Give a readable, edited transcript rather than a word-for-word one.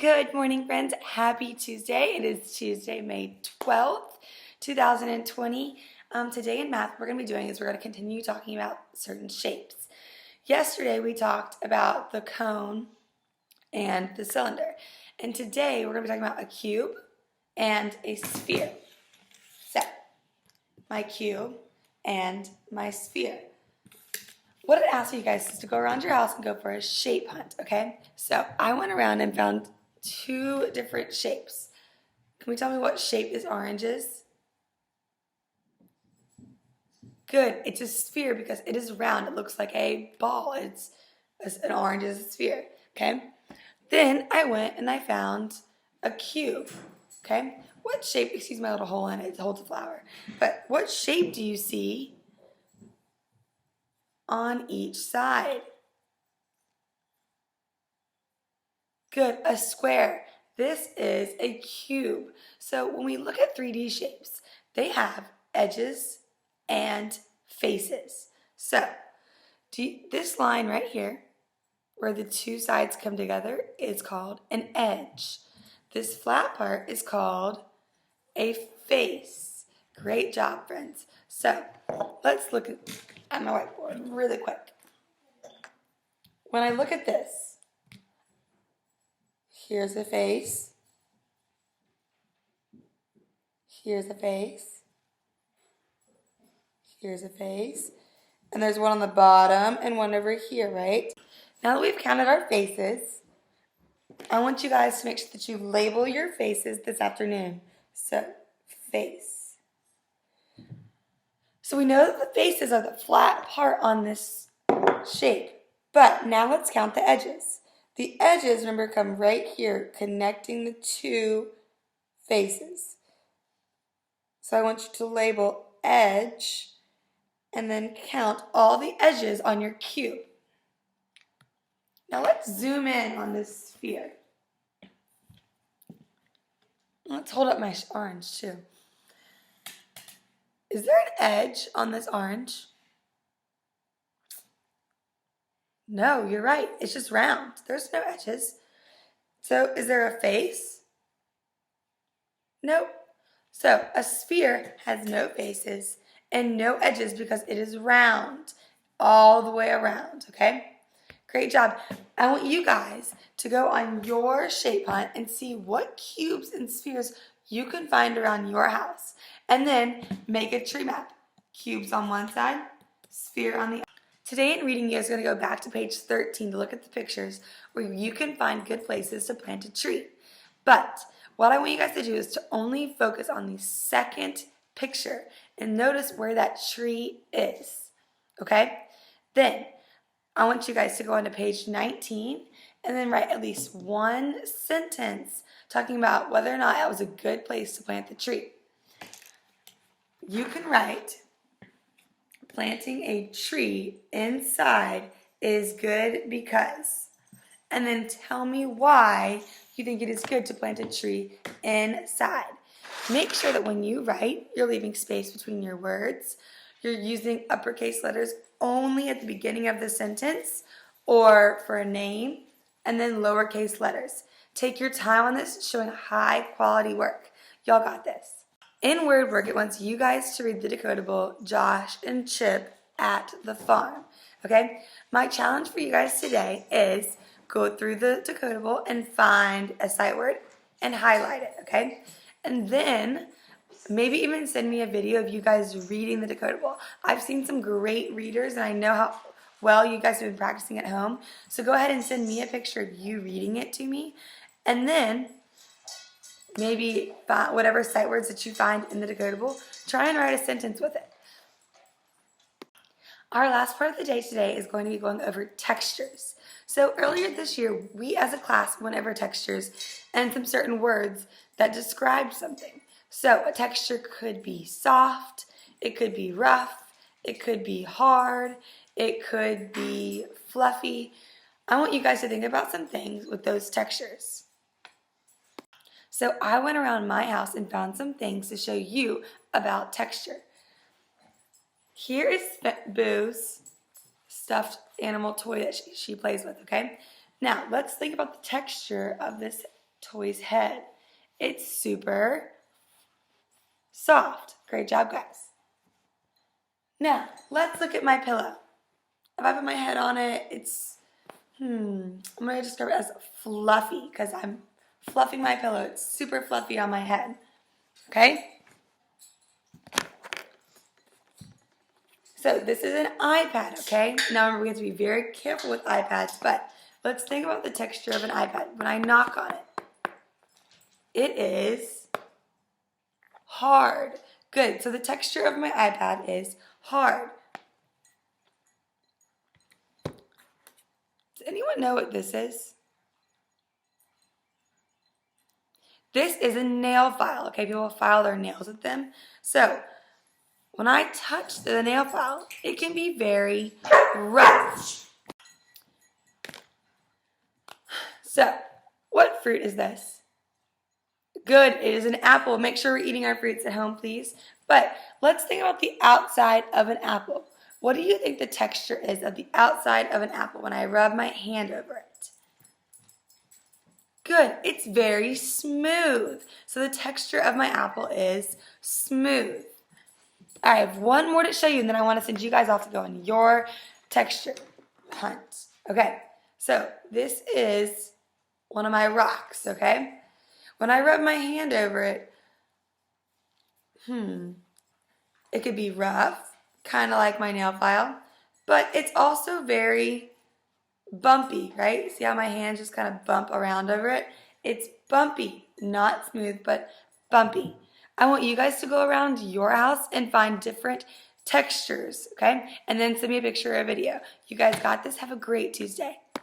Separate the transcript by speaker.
Speaker 1: Good morning, friends. Happy Tuesday. It is Tuesday, May 12th, 2020. Today in math, what we're going to be doing is we're going to continue talking about certain shapes. Yesterday, we talked about the cone and the cylinder. And today, we're going to be talking about a cube and a sphere. So, my cube and my sphere. What it asks you guys is to go around your house and go for a shape hunt, okay? So I went around and found two different shapes. Can we tell me what shape this orange is? Good, it's a sphere because it is round. It looks like a ball. An orange is a sphere, okay? Then I went and I found a cube, okay? What shape, excuse my little hole in it, it holds a flower. But what shape do you see on each side? Good, a square. This is a cube. So when we look at 3D shapes, they have edges and faces. So this line right here, where the two sides come together, is called an edge. This flat part is called a face. Great job, friends. So let's look at my whiteboard really quick. When I look at this, here's a face. Here's a face. Here's a face. And there's one on the bottom and one over here, right? Now that we've counted our faces, I want you guys to make sure that you label your faces this afternoon. So, face. So we know that the faces are the flat part on this shape. But now let's count the edges. The edges, remember, come right here, connecting the two faces. So I want you to label edge and then count all the edges on your cube. Now let's zoom in on this sphere. Let's hold up my orange too. Is there an edge on this orange? No, you're right. It's just round. There's no edges. So is there a face? Nope. So a sphere has no faces and no edges because it is round all the way around, okay? Great job. I want you guys to go on your shape hunt and see what cubes and spheres you can find around your house. And then make a tree map. Cubes on one side, sphere on the other. Today in reading, you guys are going to go back to page 13 to look at the pictures where you can find good places to plant a tree. But what I want you guys to do is to only focus on the second picture and notice where that tree is, okay? Then I want you guys to go on to page 19 and then write at least one sentence talking about whether or not it was a good place to plant the tree. You can write, planting a tree inside is good because, and then tell me why you think it is good to plant a tree inside. Make sure that when you write, you're leaving space between your words. You're using uppercase letters only at the beginning of the sentence or for a name, and then lowercase letters. Take your time on this, showing high quality work. Y'all got this. In WordWork, it wants you guys to read the decodable Josh and Chip at the Farm. Okay? My challenge for you guys today is go through the decodable and find a sight word and highlight it, okay? And then maybe even send me a video of you guys reading the decodable. I've seen some great readers and I know how well you guys have been practicing at home. So go ahead and send me a picture of you reading it to me. And then maybe whatever sight words that you find in the decodable, try and write a sentence with it. Our last part of the day today is going to be going over textures. So earlier this year, we as a class went over textures and some certain words that describe something. So a texture could be soft, it could be rough, it could be hard, it could be fluffy. I want you guys to think about some things with those textures. So I went around my house and found some things to show you about texture. Here is Boo's stuffed animal toy that she plays with, okay? Now, let's think about the texture of this toy's head. It's super soft. Great job, guys. Now, let's look at my pillow. If I put my head on it, it's, I'm going to describe it as fluffy because I'm fluffing my pillow. It's super fluffy on my head. Okay? So this is an iPad, okay? Now remember, we have to be very careful with iPads, but let's think about the texture of an iPad. When I knock on it, it is hard. Good. So the texture of my iPad is hard. Does anyone know what this is? This is a nail file, okay? People file their nails with them. So when I touch the nail file, it can be very rough. So, what fruit is this? Good, it is an apple. Make sure we're eating our fruits at home, please. But let's think about the outside of an apple. What do you think the texture is of the outside of an apple when I rub my hand over it? Good, it's very smooth. So the texture of my apple is smooth. I have one more to show you, and then I want to send you guys off to go on your texture hunt. Okay, so this is one of my rocks, okay? When I rub my hand over it, it could be rough, kind of like my nail file, but it's also very bumpy, right? See how my hands just kind of bump around over it? It's bumpy, not smooth, but bumpy. I want you guys to go around your house and find different textures, okay? And then send me a picture or a video. You guys got this. Have a great Tuesday.